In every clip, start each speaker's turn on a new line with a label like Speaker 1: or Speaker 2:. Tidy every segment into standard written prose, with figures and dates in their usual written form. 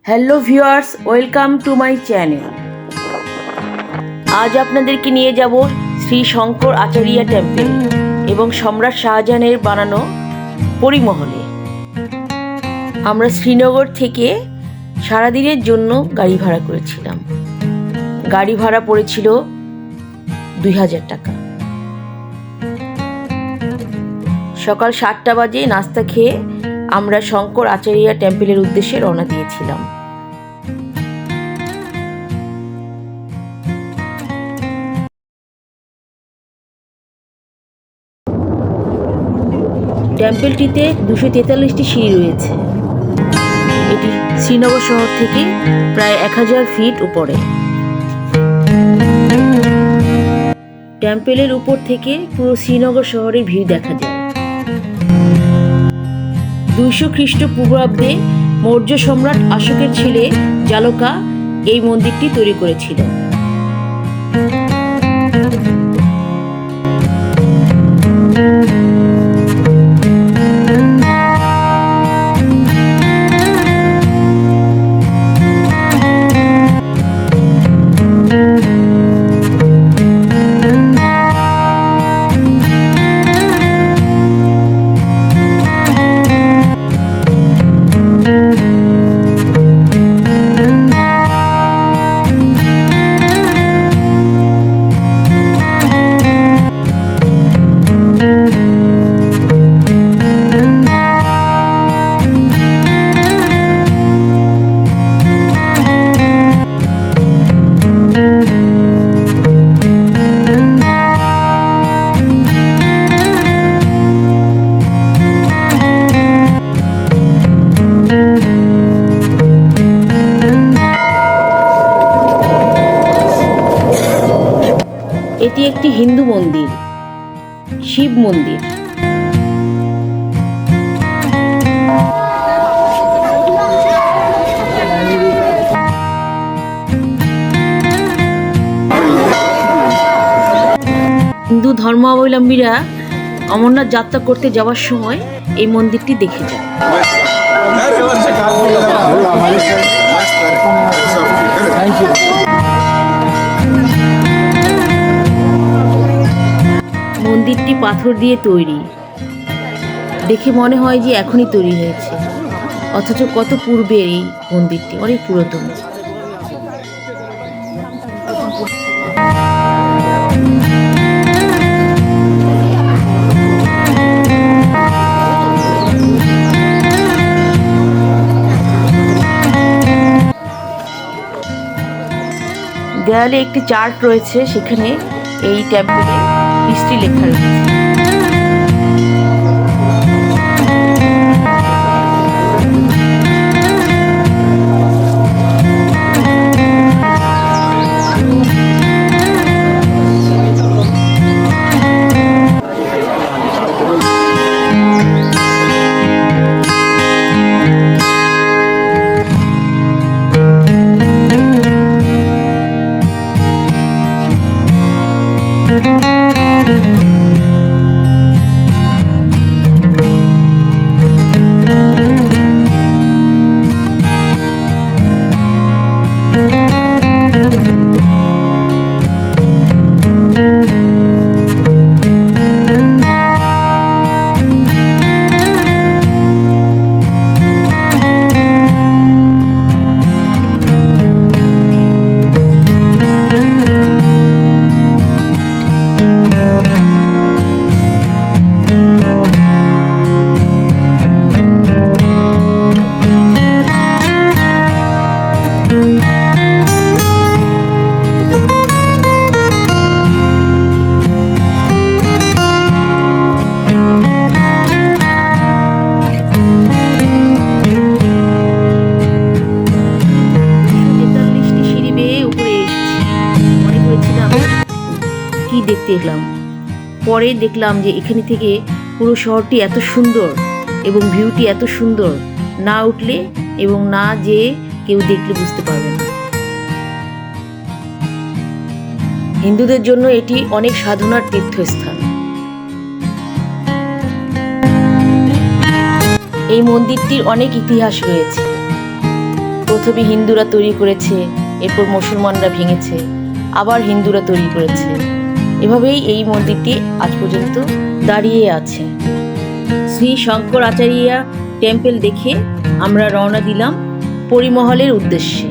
Speaker 1: Hello viewers, welcome to my channel. আজ আপনাদেরকে নিয়ে যাব শ্রী শঙ্কর আচারিয়া টেম্পল এবং সম্রাট শাহজাহানের বানানো পরিমহলে। আমরা শ্রীনগর থেকে সারাদিনের জন্য গাড়ি ভাড়া করেছিলাম। গাড়ি ভাড়া পড়েছিল 2000 টাকা। সকাল 7টা বাজে নাস্তা খেয়ে আমরা শঙ্কর আচারিয়া টেম্পলের উদ্দেশ্যে রওনা দিয়েছিলাম। টেম্পলটিতে 243টি সিঁড়ি রয়েছে। এটি শ্রীনগর শহর থেকে প্রায় 1000 ফিট উপরে। টেম্পলের উপর থেকে পুরো শ্রীনগর শহরের ভিউ দেখা যায়। 200 খ্রিস্টপূর্বাব্দে মৌর্য সম্রাট অশোকের ছেলে জালকা এই মন্দিরটি তৈরি করেছিল। এটি একটি হিন্দু মন্দির, শিব মন্দির। হিন্দু ধর্মাবলম্বীরা অমরনাথ যাত্রা করতে যাওয়ার সময় এই মন্দিরটি দেখে যায়। মন্দিরটি পাথর দিয়ে তৈরি, দেখে মনে হয় যে এখনই তৈরি হয়েছে, অথচ কত পূর্বে এই মন্দিরটি, অনেক পুরাতন। দেয়ালে একটি চার্ট রয়েছে, সেখানে এই টেম্পলের হিস্ট্রি লেখা রয়েছে। দেখতে এলাম, পরে দেখলাম যে এখানে থেকে পুরো শহরটি এত সুন্দর এবং ভিউটি এত সুন্দর, না উঠলে এবং না যেয়ে কেউ দেখলে বুঝতে পারবে না। হিন্দুদের জন্য এটি অনেক সাধনার তীর্থস্থান। এই মন্দিরটির অনেক ইতিহাস রয়েছে। প্রথমে হিন্দুরা তৈরি করেছে, এরপর মুসলমানরা ভেঙেছে, আবার হিন্দুরা তৈরি করেছে। এভাবেই এই মন্দিরটি আজ পর্যন্ত দাঁড়িয়ে আছে। শ্রী শঙ্কর আচারিয়া টেম্পল দেখে আমরা রওনা দিলাম পরিমহলের উদ্দেশ্যে।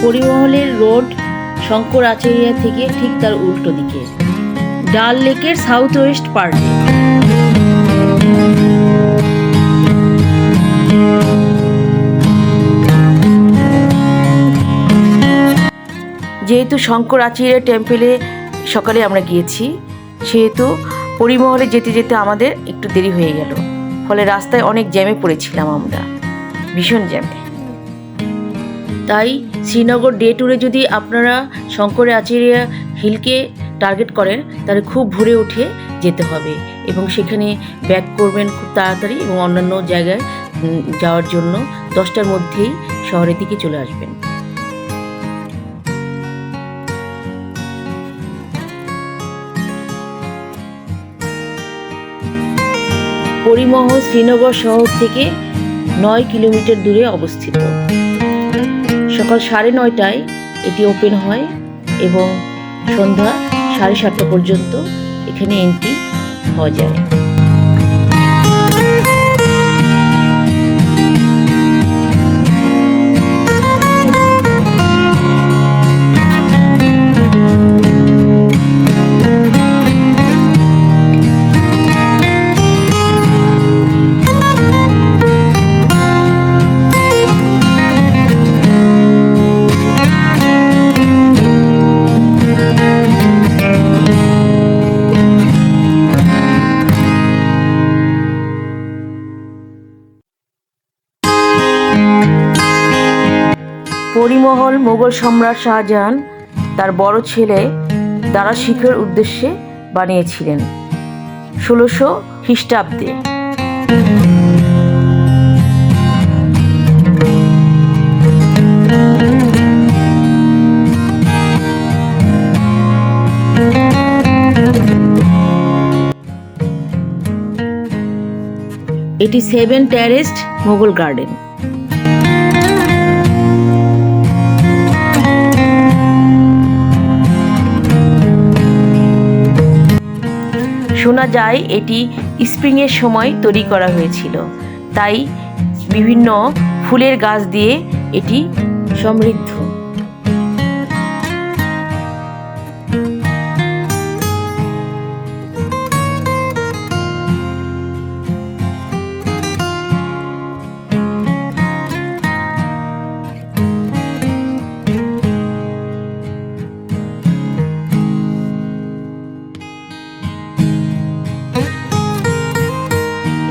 Speaker 1: পরিমহলের রোড শঙ্কর আচারিয়া থেকে ঠিক তার উল্টো দিকে, ডাল লেকের সাউথ ওয়েস্ট পার্টে। যেহেতু শঙ্কর আচারিয়া টেম্পলে সকালে আমরা গিয়েছি, সেহেতু পরিমহলে যেতে যেতে আমাদের একটু দেরি হয়ে গেল, ফলে রাস্তায় অনেক জ্যামে পড়েছিলাম আমরা, ভীষণ জ্যামে। তাই শ্রীনগর ডে ট্যুরে যদি আপনারা শঙ্কর আচারিয়া হিলকে টার্গেট করেন, তাহলে খুব ভোরে উঠে যেতে হবে এবং সেখানে ব্যাক করবেন খুব তাড়াতাড়ি, এবং অন্যান্য জায়গায় যাওয়ার জন্য 10টার মধ্যেই শহরের দিকে চলে আসবেন। পরিমহল শ্রীনগর শহর থেকে 9 কিলোমিটার দূরে অবস্থিত। সকাল 9:30টায় এটি ওপেন হয় এবং সন্ধ্যা 7:30 পর্যন্ত এখানে এন্ট্রি হওয়া যায়। পরিমহল মোগল সম্রাট শাহজাহান তার বড় ছেলে দারা শিখের উদ্দেশ্যে বানিয়েছিলেন 1600 খ্রিস্টাব্দে। এটি 7 টেরেসড মোগল গার্ডেন। শোনা যায় এটি স্প্রিংয়ের সময় তৈরি করা হয়েছিল, তাই বিভিন্ন ফুলের গাছ দিয়ে এটি সমৃদ্ধ।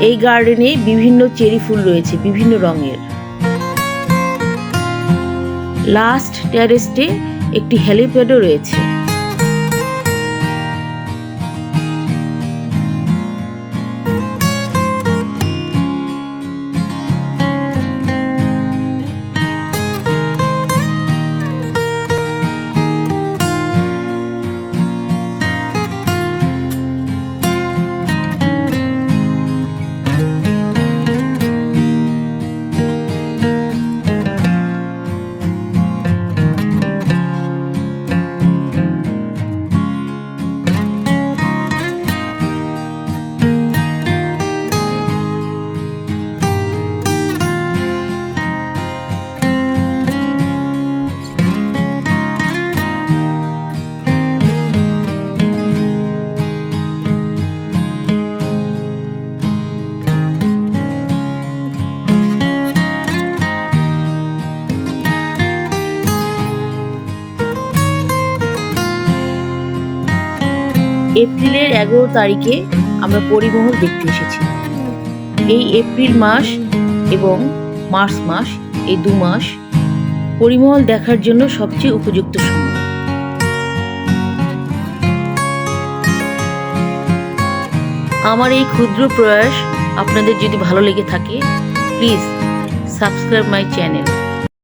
Speaker 1: এই গার্ডেনে বিভিন্ন চেরি ফুল রয়েছে বিভিন্ন রঙের। লাস্ট টেরেসে একটি হেলিপ্যাডও রয়েছে। এপ্রিলের 11 তারিখে আমরা পরিমহল দেখতে এসেছি। এই এপ্রিল মাস এবং মার্চ মাস, এই 2 মাস পরিমহল দেখার জন্য সবচেয়ে উপযুক্ত সময়। আমার এই ক্ষুদ্র প্রয়াস আপনাদের যদি ভালো লেগে থাকে, প্লিজ সাবস্ক্রাইব মাই চ্যানেল।